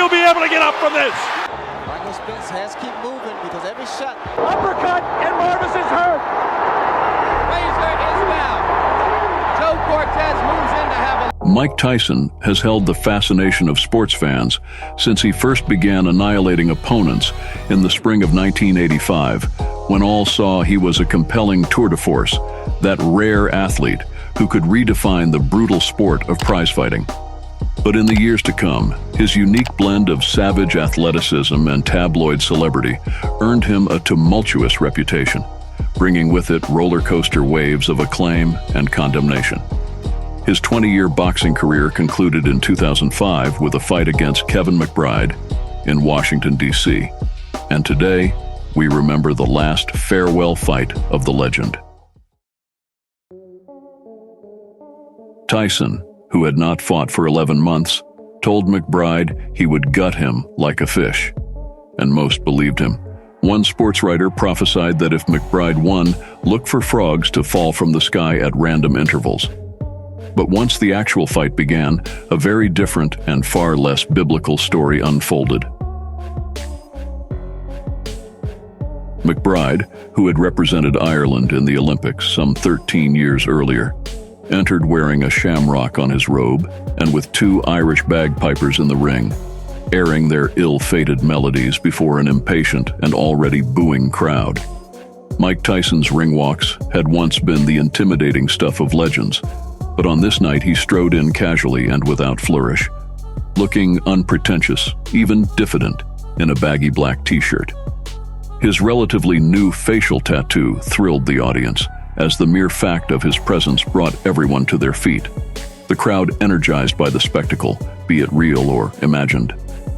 He'll be able to get up from this. Michael Spence has to keep moving because every shot. Uppercut, and Marvis is hurt. Razor is down. Joe Cortez moves in to have a... Mike Tyson has held the fascination of sports fans since he first began annihilating opponents in the spring of 1985, when all saw he was a compelling tour de force, that rare athlete who could redefine the brutal sport of prizefighting. But in the years to come, his unique blend of savage athleticism and tabloid celebrity earned him a tumultuous reputation, bringing with it roller coaster waves of acclaim and condemnation. His 20-year boxing career concluded in 2005 with a fight against Kevin McBride in Washington, D.C. And today, we remember the last farewell fight of the legend. Tyson, who had not fought for 11 months, told McBride he would gut him like a fish. And most believed him. One sports writer prophesied that if McBride won, look for frogs to fall from the sky at random intervals. But once the actual fight began, a very different and far less biblical story unfolded. McBride, who had represented Ireland in the Olympics some 13 years earlier, entered wearing a shamrock on his robe and with two Irish bagpipers in the ring, airing their ill-fated melodies before an impatient and already booing crowd. Mike Tyson's ring walks had once been the intimidating stuff of legends, but on this night he strode in casually and without flourish, looking unpretentious, even diffident, in a baggy black t-shirt. His relatively new facial tattoo thrilled the audience, as the mere fact of his presence brought everyone to their feet. The crowd energized by the spectacle, be it real or imagined.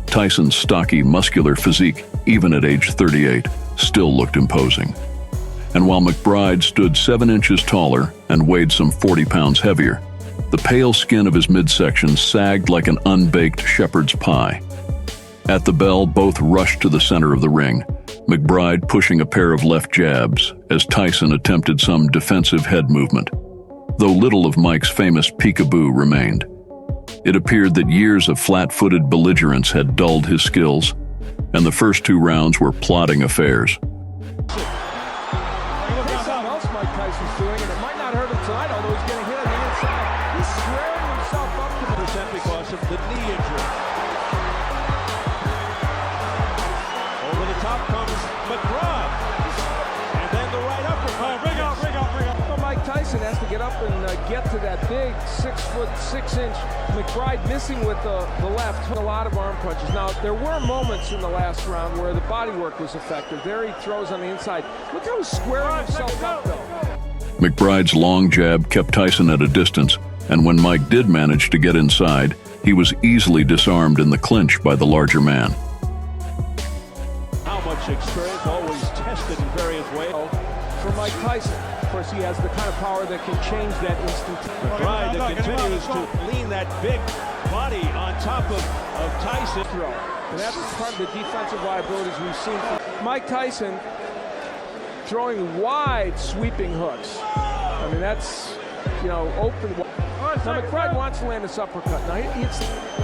Tyson's stocky, muscular physique, even at age 38, still looked imposing. And while McBride stood 7 inches taller and weighed some 40 pounds heavier, the pale skin of his midsection sagged like an unbaked shepherd's pie. At the bell, both rushed to the center of the ring, McBride pushing a pair of left jabs as Tyson attempted some defensive head movement. Though little of Mike's famous peekaboo remained, it appeared that years of flat-footed belligerence had dulled his skills, and the first 2 rounds were plodding affairs. Something else Mike Tyson's doing, and it might not hurt him tonight, although he's getting hit on the inside. He's swearing himself up to the percent because of the knee injury. Over the top comes McBride, and then the right uppercut. Bring up. So Mike Tyson has to get up and get to that big 6'6" McBride, missing with the left. A lot of arm punches. Now, there were moments in the last round where the body work was effective. There he throws on the inside. Look how he's squaring himself up, though. McBride's long jab kept Tyson at a distance, and when Mike did manage to get inside, he was easily disarmed in the clinch by the larger man. How much experience, always tested in various ways. For Mike Tyson, of course, he has the kind of power that can change that instantaneously. McBride that continues to lean that big body on top of Tyson. And that's part of the defensive liabilities we've seen from Mike Tyson throwing wide sweeping hooks. I mean, that's, open. Now, McBride wants to land this uppercut. Now,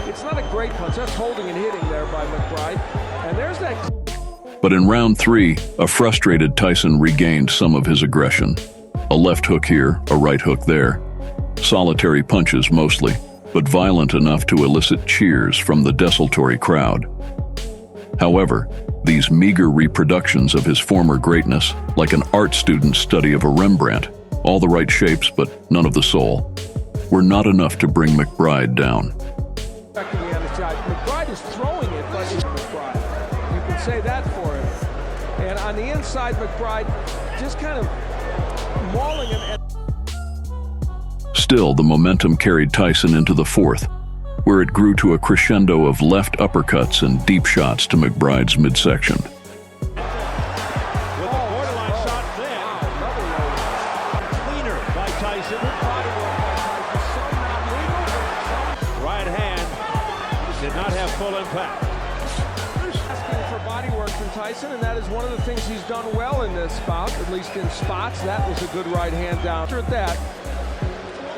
it's not a great punch. That's holding and hitting there by McBride. And there's that. But in round 3, a frustrated Tyson regained some of his aggression. A left hook here, a right hook there. Solitary punches mostly, but violent enough to elicit cheers from the desultory crowd. However, these meager reproductions of his former greatness, like an art student's study of a Rembrandt, all the right shapes but none of the soul, were not enough to bring McBride down. McBride is throwing it, but it's McBride. You can say that for him. And on the inside, McBride just kind of mauling him. Still, the momentum carried Tyson into the 4th, where it grew to a crescendo of left uppercuts and deep shots to McBride's midsection. With a borderline shot there. Cleaner by Tyson. Right hand did not have full impact. Asking for body work from Tyson, and that is one of the things he's done well in this bout, at least in spots. That was a good right hand down. After that.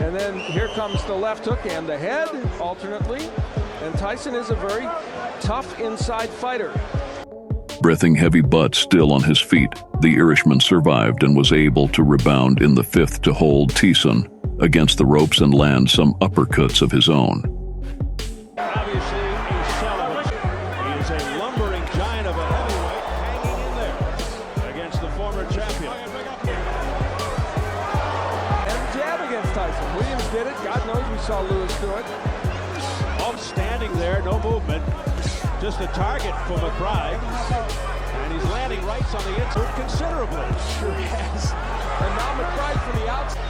And then here comes the left hook and the head, alternately. And Tyson is a very tough inside fighter. Breathing heavy but still on his feet, the Irishman survived and was able to rebound in the fifth to hold Tyson against the ropes and land some uppercuts of his own. Obviously a shell of it. He is a lumbering giant of a heavyweight hanging in there against the former champion. And jab against Tyson. Williams did it. God knows we saw Lewis do it. All standing there, no movement. Just a target for McBride. And he's landing rights on the inside considerably. Sure has. And now McBride from the outside.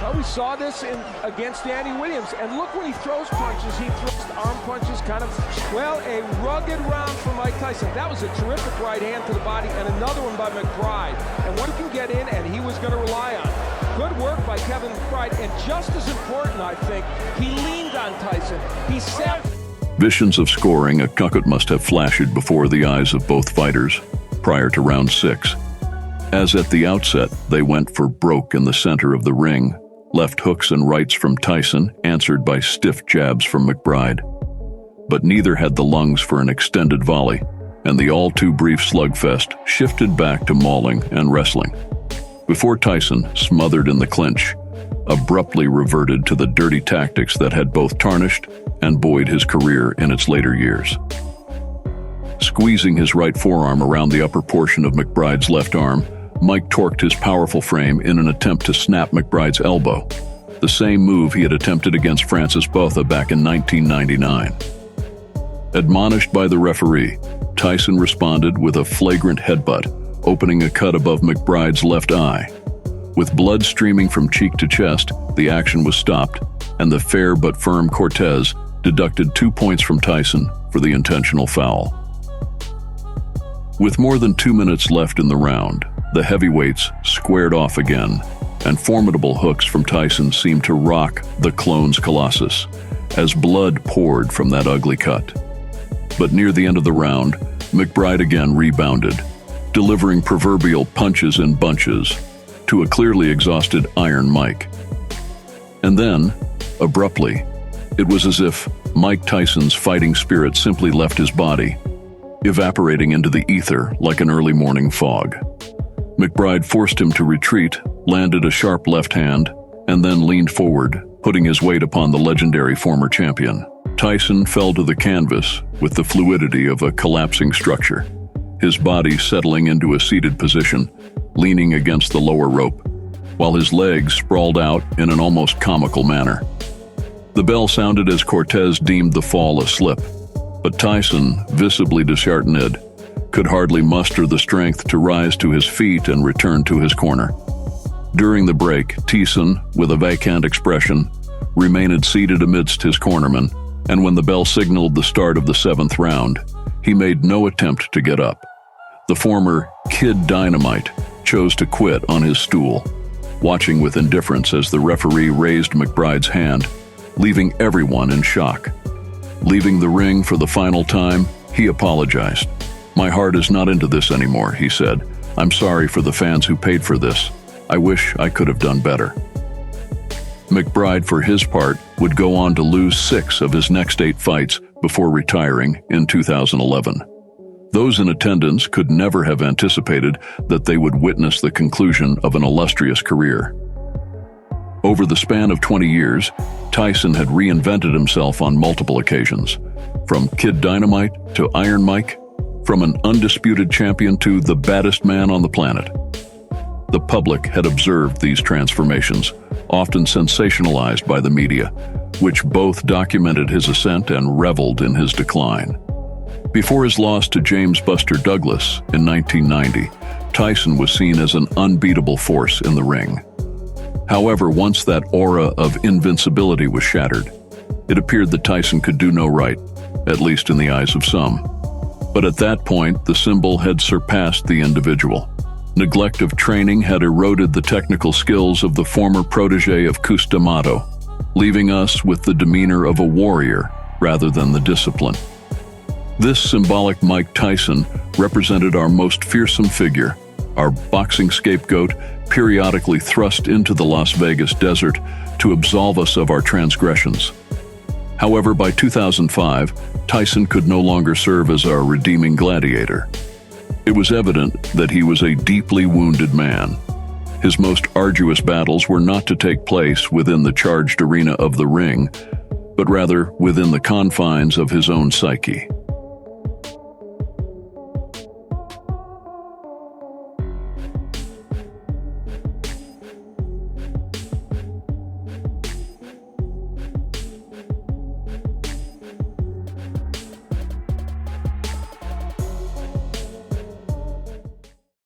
Well, we saw this against Andy Williams. And look when he throws punches. He throws arm punches kind of, well, a rugged round for Mike Tyson. That was a terrific right hand to the body and another one by McBride. And one can get in, and he was going to rely on. Good work by Kevin McBride. And just as important, I think, he leaned on Tyson. He sat. Visions of scoring a cucket must have flashed before the eyes of both fighters prior to round 6. As at the outset, they went for broke in the center of the ring, left hooks and rights from Tyson, answered by stiff jabs from McBride. But neither had the lungs for an extended volley, and the all-too-brief slugfest shifted back to mauling and wrestling. Before Tyson, smothered in the clinch, abruptly reverted to the dirty tactics that had both tarnished and buoyed his career in its later years. Squeezing his right forearm around the upper portion of McBride's left arm, Mike torqued his powerful frame in an attempt to snap McBride's elbow, the same move he had attempted against Francis Botha back in 1999. Admonished by the referee, Tyson responded with a flagrant headbutt, opening a cut above McBride's left eye. With blood streaming from cheek to chest, the action was stopped, and the fair but firm Cortez deducted 2 points from Tyson for the intentional foul. With more than 2 minutes left in the round, the heavyweights squared off again, and formidable hooks from Tyson seemed to rock the clone's colossus as blood poured from that ugly cut. But near the end of the round, McBride again rebounded, delivering proverbial punches in bunches to a clearly exhausted Iron Mike. And then, abruptly, it was as if Mike Tyson's fighting spirit simply left his body, evaporating into the ether like an early morning fog. McBride forced him to retreat, landed a sharp left hand, and then leaned forward, putting his weight upon the legendary former champion. Tyson fell to the canvas with the fluidity of a collapsing structure, his body settling into a seated position, leaning against the lower rope, while his legs sprawled out in an almost comical manner. The bell sounded as Cortez deemed the fall a slip, but Tyson, visibly disheartened, could hardly muster the strength to rise to his feet and return to his corner. During the break, Tyson, with a vacant expression, remained seated amidst his cornermen, and when the bell signaled the start of the 7th round, he made no attempt to get up. The former Kid Dynamite chose to quit on his stool, watching with indifference as the referee raised McBride's hand, leaving everyone in shock. Leaving the ring for the final time, he apologized. "My heart is not into this anymore," he said. "I'm sorry for the fans who paid for this. I wish I could have done better." McBride, for his part, would go on to lose 6 of his next 8 fights before retiring in 2011. Those in attendance could never have anticipated that they would witness the conclusion of an illustrious career. Over the span of 20 years, Tyson had reinvented himself on multiple occasions, from Kid Dynamite to Iron Mike, from an undisputed champion to the baddest man on the planet. The public had observed these transformations, often sensationalized by the media, which both documented his ascent and reveled in his decline. Before his loss to James Buster Douglas in 1990, Tyson was seen as an unbeatable force in the ring. However, once that aura of invincibility was shattered, it appeared that Tyson could do no right, at least in the eyes of some. But at that point, the symbol had surpassed the individual. Neglect of training had eroded the technical skills of the former protege of Custamato, leaving us with the demeanor of a warrior rather than the discipline. This symbolic Mike Tyson represented our most fearsome figure, our boxing scapegoat, periodically thrust into the Las Vegas desert to absolve us of our transgressions. However, by 2005, Tyson could no longer serve as our redeeming gladiator. It was evident that he was a deeply wounded man. His most arduous battles were not to take place within the charged arena of the ring, but rather within the confines of his own psyche.